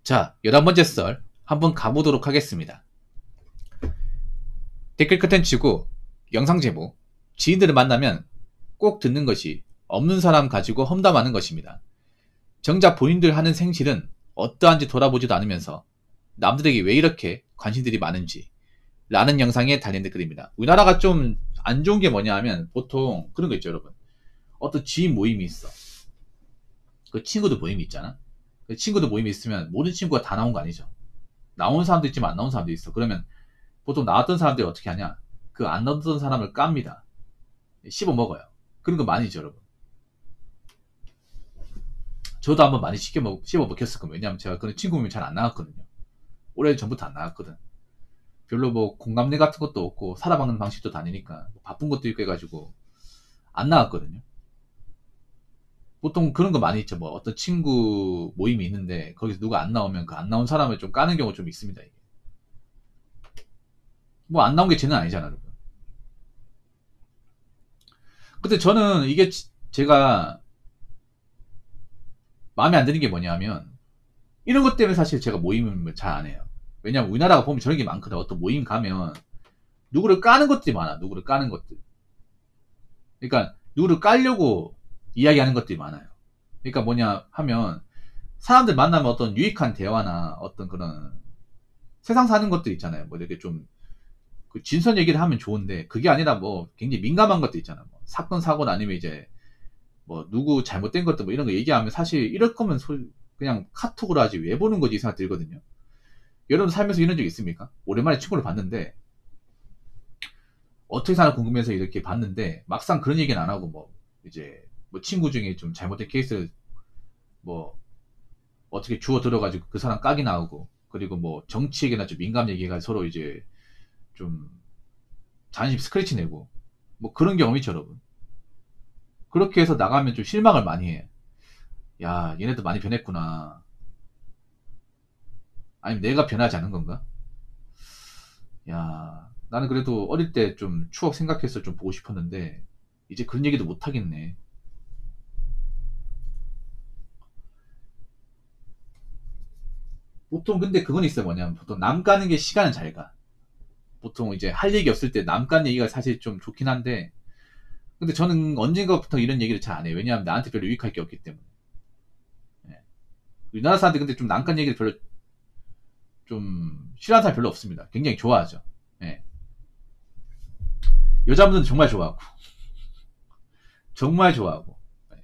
자, 11번째 썰 한번 가보도록 하겠습니다. 댓글 컨텐츠고 영상 제목, 지인들을 만나면 꼭 듣는 것이 없는 사람 가지고 험담하는 것입니다. 정작 본인들 하는 생실은 어떠한지 돌아보지도 않으면서 남들에게 왜 이렇게 관심들이 많은지 라는 영상에 달린 댓글입니다. 우리나라가 좀 안 좋은 게 뭐냐 하면 보통 그런 거 있죠, 여러분. 어떤 지인 모임이 있어. 그 친구들 모임이 있잖아. 그 친구들 모임이 있으면 모든 친구가 다 나온 거 아니죠. 나온 사람도 있지만 안 나온 사람도 있어. 그러면 보통 나왔던 사람들이 어떻게 하냐? 그 안 나왔던 사람을 깝니다. 씹어 먹어요. 그런 거 많이 있죠, 여러분. 저도 한번 많이 씹어 먹혔을 거예요. 왜냐면 제가 그런 친구 모임이 잘 안 나갔거든요. 오래 전부터 안 나갔거든. 별로 뭐 공감대 같은 것도 없고 살아가는 방식도 다니니까 바쁜 것도 있고 해가지고 안 나갔거든요. 보통 그런 거 많이 있죠. 뭐 어떤 친구 모임이 있는데 거기서 누가 안 나오면 그 안 나온 사람을 좀 까는 경우가 좀 있습니다. 이게. 뭐 안 나온 게 죄는 아니잖아, 여러분. 근데 저는 이게 제가 마음에 안 드는 게 뭐냐면 이런 것 때문에 사실 제가 모임을 잘 안 해요. 왜냐면 우리나라가 보면 저런 게 많거든. 어떤 모임 가면 누구를 까는 것들이 많아. 누구를 까는 것들. 그러니까 누구를 깔려고 이야기하는 것들이 많아요. 그러니까 뭐냐 하면 사람들 만나면 어떤 유익한 대화나 어떤 그런 세상 사는 것들 있잖아요. 뭐 이렇게 좀 그 진선 얘기를 하면 좋은데 그게 아니라 뭐 굉장히 민감한 것도 있잖아. 뭐 사건 사고나 아니면 이제 뭐 누구 잘못된 것들 뭐 이런 거 얘기하면 사실 이럴 거면 그냥 카톡으로 하지 왜 보는 거지 이 생각 들거든요. 여러분 살면서 이런 적 있습니까? 오랜만에 친구를 봤는데 어떻게 사나 궁금해서 이렇게 봤는데 막상 그런 얘기는 안 하고 뭐 이제 뭐 친구 중에 좀 잘못된 케이스 뭐 어떻게 주워 들어가지고 그 사람 까기 나오고 그리고 뭐 정치 얘기나 좀 민감 얘기가 서로 이제 좀 자존심 스크래치 내고 뭐 그런 경험이죠, 여러분. 그렇게 해서 나가면 좀 실망을 많이 해. 야, 얘네도 많이 변했구나. 아니면 내가 변하지 않은 건가? 야, 나는 그래도 어릴 때 좀 추억 생각해서 좀 보고 싶었는데 이제 그런 얘기도 못 하겠네. 보통 근데 그건 있어요. 뭐냐면 보통 남 까는 게 시간은 잘 가. 보통 이제 할 얘기 없을 때 남 까는 얘기가 사실 좀 좋긴 한데 근데 저는 언젠가부터 이런 얘기를 잘 안 해요. 왜냐하면 나한테 별로 유익할 게 없기 때문에. 예. 우리나라 사람들 근데 좀 남간 얘기를 별로 좀 싫어하는 사람 별로 없습니다. 굉장히 좋아하죠. 예. 여자분들은 정말 좋아하고 정말 좋아하고. 예.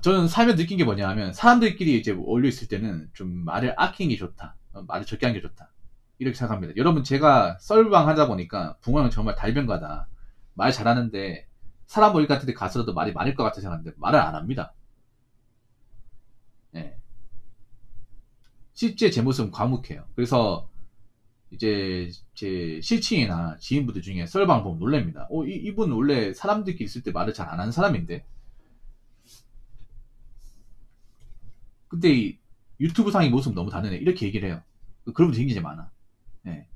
저는 살면서 느낀 게 뭐냐 하면 사람들끼리 이제 어울려 있을 때는 좀 말을 아끼는 게 좋다. 말을 적게 하는 게 좋다. 이렇게 생각합니다. 여러분 제가 썰방 하다 보니까 붕어 형 정말 달변가다. 말 잘하는데 사람 모임 같은 데 가서도 말이 많을 것 같아 생각하는데 말을 안 합니다. 예. 실제 제 모습은 과묵해요. 그래서 이제 제 실친이나 지인분들 중에 썰방 보면 놀랍니다. 이분 원래 사람들끼리 있을 때 말을 잘 안 하는 사람인데 근데 이 유튜브 상의 모습 너무 다르네. 이렇게 얘기를 해요. 그런 분들 굉장히 많아. 예.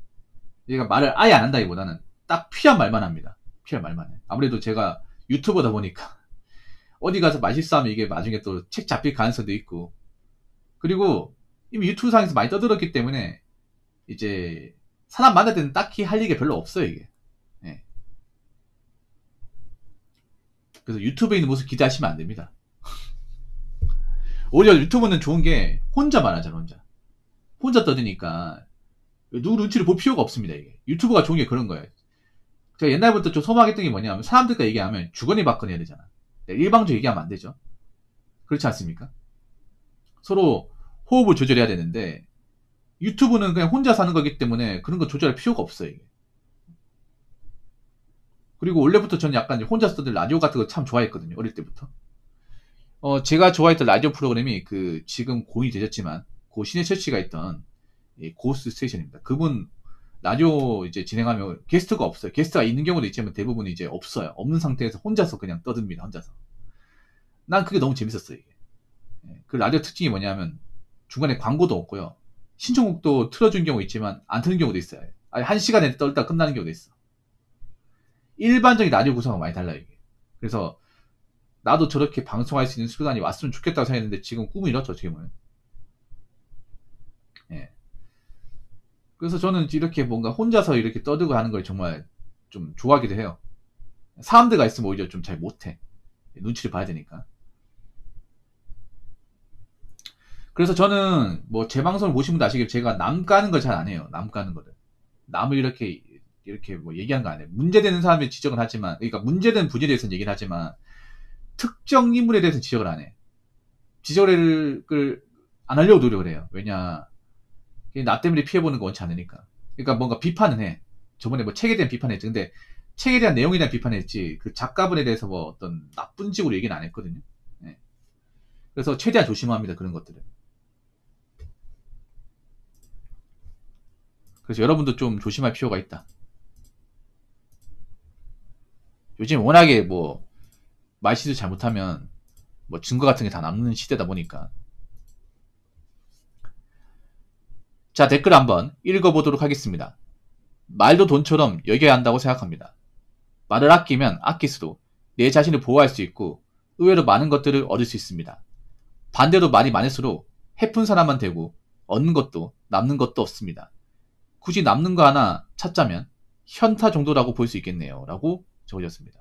얘가 말을 아예 안 한다기보다는 딱 필요한 말만 합니다. 필요한 말만 해. 아무래도 제가 유튜버다 보니까 어디 가서 말실수하면 이게 나중에 또 책 잡힐 가능성도 있고 그리고 이미 유튜브 상에서 많이 떠들었기 때문에 이제 사람 만날 때는 딱히 할 얘기가 별로 없어요 이게. 예. 그래서 유튜브에 있는 모습 기대하시면 안 됩니다. 오히려 유튜브는 좋은 게 혼자 말하잖아. 혼자 떠드니까 누구 눈치를 볼 필요가 없습니다. 이게 유튜브가 좋은 게 그런 거예요. 제가 옛날부터 좀 소망했던 게 뭐냐면 사람들과 얘기하면 주거니 받거니 해야 되잖아. 일방적으로 얘기하면 안 되죠. 그렇지 않습니까? 서로 호흡을 조절해야 되는데 유튜브는 그냥 혼자 사는 거기 때문에 그런 거 조절할 필요가 없어요. 이게. 그리고 원래부터 저는 약간 혼자서 떠들 라디오 같은 거 참 좋아했거든요. 어릴 때부터. 제가 좋아했던 라디오 프로그램이 그 지금 고인이 되셨지만 고 신해철 씨가 있던 고스 스테이션입니다. 그분 라디오 이제 진행하면 게스트가 없어요. 게스트가 있는 경우도 있지만 대부분 이제 없어요. 없는 상태에서 혼자서 그냥 떠듭니다. 혼자서. 난 그게 너무 재밌었어요. 이게. 그 라디오 특징이 뭐냐면 중간에 광고도 없고요. 신청곡도 틀어준 경우 있지만 안 틀는 경우도 있어요. 아니, 한 시간에 떨다 끝나는 경우도 있어. 일반적인 라디오 구성하고 많이 달라요. 이게. 그래서 나도 저렇게 방송할 수 있는 순간이 왔으면 좋겠다고 생각했는데 지금 꿈이 이렇죠, 지금은. 예. 그래서 저는 이렇게 뭔가 혼자서 이렇게 떠들고 하는 걸 정말 좀 좋아하기도 해요. 사람들과 있으면 오히려 좀 잘 못해. 눈치를 봐야 되니까. 그래서 저는 뭐 제 방송을 보신 분도 아시겠지만 제가 남 까는 걸 잘 안 해요. 남 까는 거를. 남을 이렇게 뭐 얘기하는 거 안 해요. 문제되는 사람에 지적은 하지만, 그러니까 문제되는 분야에 대해서는 얘기를 하지만 특정 인물에 대해서는 지적을 안 해. 지적을 안 하려고 노력을 해요. 왜냐, 나 때문에 피해보는 거 원치 않으니까. 그러니까 뭔가 비판은 해. 저번에 뭐 책에 대한 비판했지. 근데 책에 대한 내용에 대한 비판했지 그 작가분에 대해서 뭐 어떤 나쁜 식으로 얘기는 안 했거든요. 네. 그래서 최대한 조심합니다. 그런 것들은. 그래서 여러분도 좀 조심할 필요가 있다. 요즘 워낙에 뭐 말실수 잘못하면 뭐 증거 같은 게 다 남는 시대다 보니까. 자, 댓글 한번 읽어보도록 하겠습니다. 말도 돈처럼 여겨야 한다고 생각합니다. 말을 아끼면 아낄수록 내 자신을 보호할 수 있고 의외로 많은 것들을 얻을 수 있습니다. 반대로 말이 많을수록 해픈 사람만 되고 얻는 것도 남는 것도 없습니다. 굳이 남는 거 하나 찾자면 현타 정도라고 볼 수 있겠네요. 라고 적어졌습니다.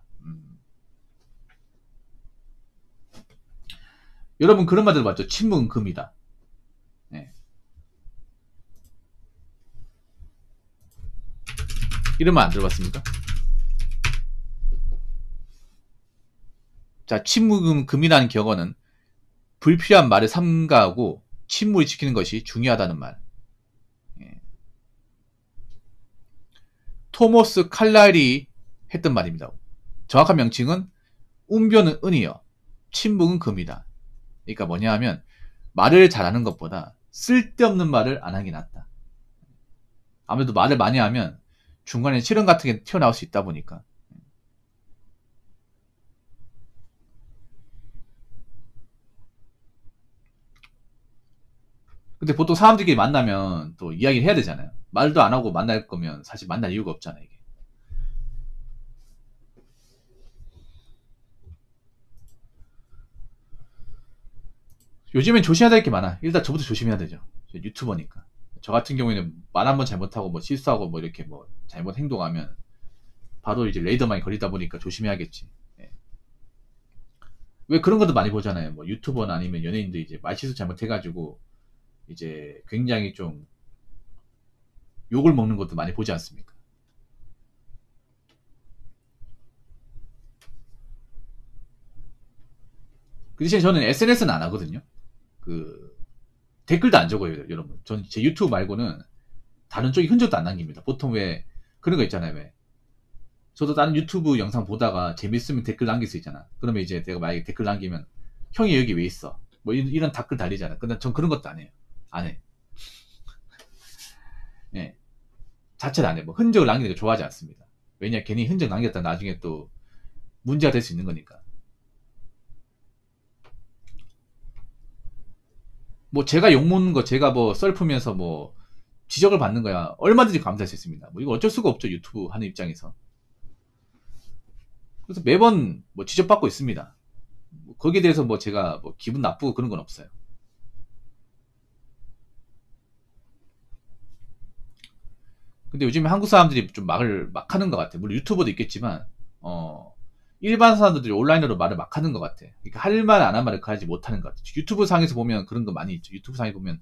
여러분 그런 말 들어봤죠? 침묵은 금이다. 네. 이런 말 안 들어봤습니까? 자, 침묵은 금이라는 격언은 불필요한 말을 삼가하고 침묵을 지키는 것이 중요하다는 말. 예. 토머스 칼날이 했던 말입니다. 정확한 명칭은 운변은 은이여 침묵은 금이다. 그러니까 뭐냐 하면 말을 잘하는 것보다 쓸데없는 말을 안 하는 게 낫다. 아무래도 말을 많이 하면 중간에 실언 같은 게 튀어나올 수 있다 보니까. 근데 보통 사람들끼리 만나면 또 이야기를 해야 되잖아요. 말도 안 하고 만날 거면 사실 만날 이유가 없잖아요. 이게. 요즘엔 조심해야 될 게 많아. 일단 저부터 조심해야 되죠. 저 유튜버니까. 저 같은 경우에는 말 한 번 잘못하고 뭐 실수하고 뭐 이렇게 뭐 잘못 행동하면 바로 이제 레이더망이 걸리다 보니까 조심해야겠지. 예. 왜 그런 것도 많이 보잖아요. 뭐 유튜버나 아니면 연예인들 이제 말실수 잘못해가지고 이제 굉장히 좀 욕을 먹는 것도 많이 보지 않습니까? 그 대신에 저는 SNS는 안 하거든요. 그 댓글도 안 적어요, 여러분. 전 제 유튜브 말고는 다른 쪽에 흔적도 안 남깁니다. 보통 왜 그런 거 있잖아요. 왜 저도 다른 유튜브 영상 보다가 재밌으면 댓글 남길 수 있잖아. 그러면 이제 내가 만약에 댓글 남기면 형이 여기 왜 있어? 뭐 이런 댓글 달리잖아. 근데 전 그런 것도 안 해요. 안 해. 예. 자체를 안 해. 뭐 흔적을 남기는 거 좋아하지 않습니다. 왜냐 괜히 흔적 남겼다 나중에 또 문제가 될 수 있는 거니까. 뭐 제가 욕먹는 거 제가 뭐 썰프면서 뭐 지적을 받는 거야 얼마든지 감사할 수 있습니다. 뭐 이거 어쩔 수가 없죠. 유튜브 하는 입장에서. 그래서 매번 뭐 지적받고 있습니다. 뭐 거기에 대해서 뭐 제가 뭐 기분 나쁘고 그런 건 없어요. 근데 요즘에 한국 사람들이 좀 말을 막 하는 것 같아. 물론 유튜버도 있겠지만 일반 사람들이 온라인으로 말을 막 하는 것 같아. 그러니까 할 말 안 한 말을 하지 못하는 것 같아. 유튜브 상에서 보면 그런 거 많이 있죠. 유튜브 상에 보면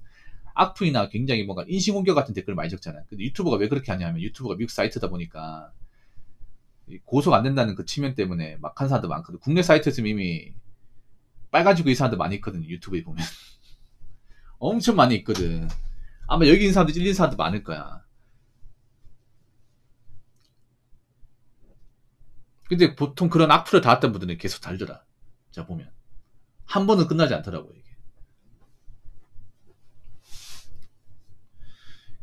악플이나 굉장히 뭔가 인신공격 같은 댓글을 많이 적잖아요. 근데 유튜버가 왜 그렇게 하냐면 유튜브가 미국 사이트다 보니까 고소가 안 된다는 그 측면 때문에 막 한 사람도 많거든. 국내 사이트에서 이미 빨가지고 이 사람들 많이 있거든. 유튜브에 보면 엄청 많이 있거든. 아마 여기 있는 사람들 찔린 사람도 많을 거야. 근데 보통 그런 악플을 달았던 분들은 계속 달더라. 자 보면 한 번은 끝나지 않더라고요. 이게.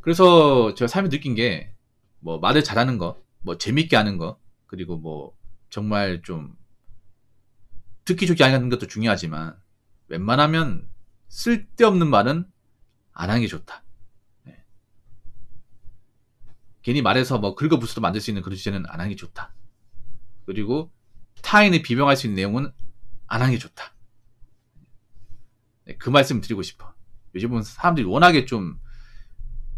그래서 제가 삶에 느낀 게 뭐 말을 잘하는 거, 뭐 재밌게 하는 거, 그리고 뭐 정말 좀 듣기 좋게 하는 것도 중요하지만 웬만하면 쓸데없는 말은 안 하는 게 좋다. 네. 괜히 말해서 뭐 긁어부스도 만들 수 있는 그런 주제는 안 하는 게 좋다. 그리고 타인을 비명할 수 있는 내용은 안 하는 게 좋다. 네, 그 말씀 드리고 싶어. 요즘은 사람들이 워낙에 좀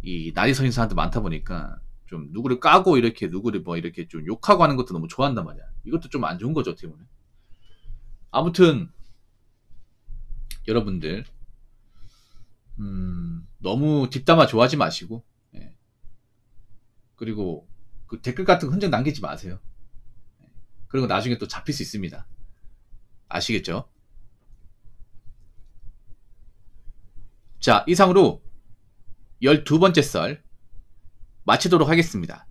이 날이 서인 사람들 많다 보니까 좀 누구를 까고 이렇게 누구를 뭐 이렇게 좀 욕하고 하는 것도 너무 좋아한단 말이야. 이것도 좀 안 좋은 거죠, 어떻게 보면. 아무튼 여러분들 너무 뒷담화 좋아하지 마시고, 예. 그리고 그 댓글 같은 거 흔적 남기지 마세요. 그리고 나중에 또 잡힐 수 있습니다. 아시겠죠? 자, 이상으로 12번째 썰 마치도록 하겠습니다.